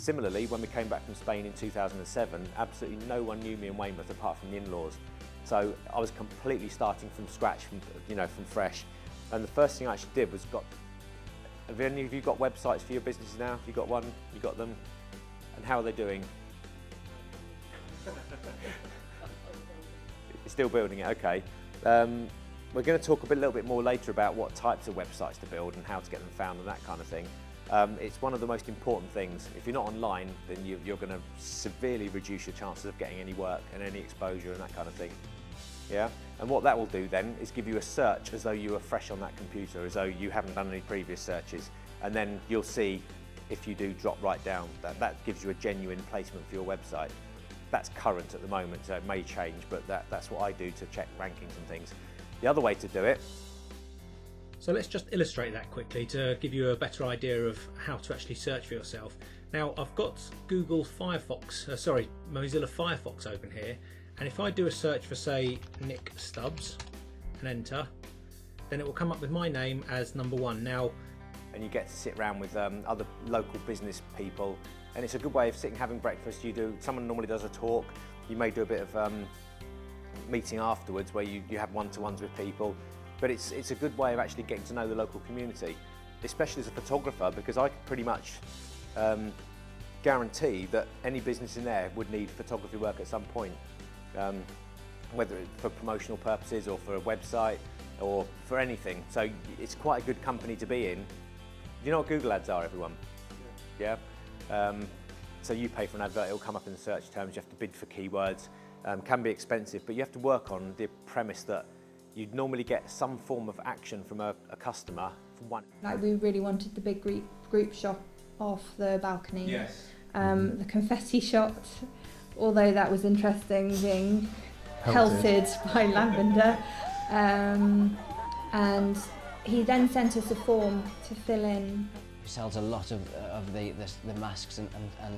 Similarly, when we came back from Spain in 2007, absolutely no one knew me in Weymouth apart from the in-laws. So I was completely starting from scratch, from fresh. And the first thing I actually did was have any of you got websites for your businesses now? Have you got one? You got them? And how are they doing? You're still building it, okay. We're going to talk a little bit more later about what types of websites to build and how to get them found and that kind of thing. It's one of the most important things. If you're not online, then you're going to severely reduce your chances of getting any work and any exposure and that kind of thing. Yeah? And what that will do then is give you a search as though you were fresh on that computer, as though you haven't done any previous searches. And then you'll see, if you do drop right down, that gives you a genuine placement for your website. That's current at the moment, so it may change, but that's what I do to check rankings and things. The other way to do it. So let's just illustrate that quickly to give you a better idea of how to actually search for yourself. Now I've got Mozilla Firefox open here, and if I do a search for, say, Nick Stubbs and enter, then it will come up with my name as number one. Now, and you get to sit around with other local business people, and it's a good way of sitting having breakfast. Someone normally does a talk, you may do a bit of meeting afterwards where you have one-to-ones with people, but it's a good way of actually getting to know the local community, especially as a photographer, because I could pretty much guarantee that any business in there would need photography work at some point, whether it's for promotional purposes or for a website or for anything. So it's quite a good company to be in. You know what Google ads are, everyone? Yeah? So you pay for an advert, it'll come up in the search terms, you have to bid for keywords. Can be expensive, but you have to work on the premise that you'd normally get some form of action from a customer from one. Like, we really wanted the big group shot off the balcony. yes. The confetti shot, although that was interesting, being pelted by lavender. And he then sent us a form to fill in. He sells a lot of the masks and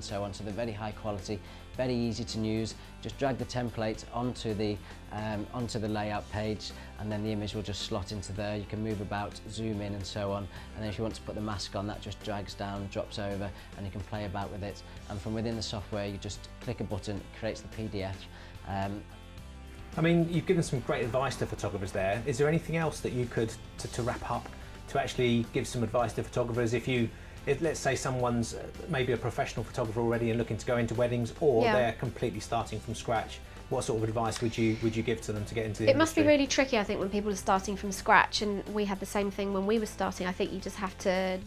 so on, so they're very high quality, very easy to use. Just drag the template onto the layout page, and then the image will just slot into there. You can move about, zoom in and so on, and then if you want to put the mask on, that just drags down, drops over, and you can play about with it. And from within the software, you just click a button, it creates the PDF. I mean, you've given some great advice to photographers there. Is there anything else that you could, to wrap up, to actually give some advice to photographers? If let's say someone's maybe a professional photographer already and looking to go into weddings, or they're completely starting from scratch, what sort of advice would you give to them to get into the industry? It must be really tricky, I think, when people are starting from scratch, and we had the same thing when we were starting. I think you just have to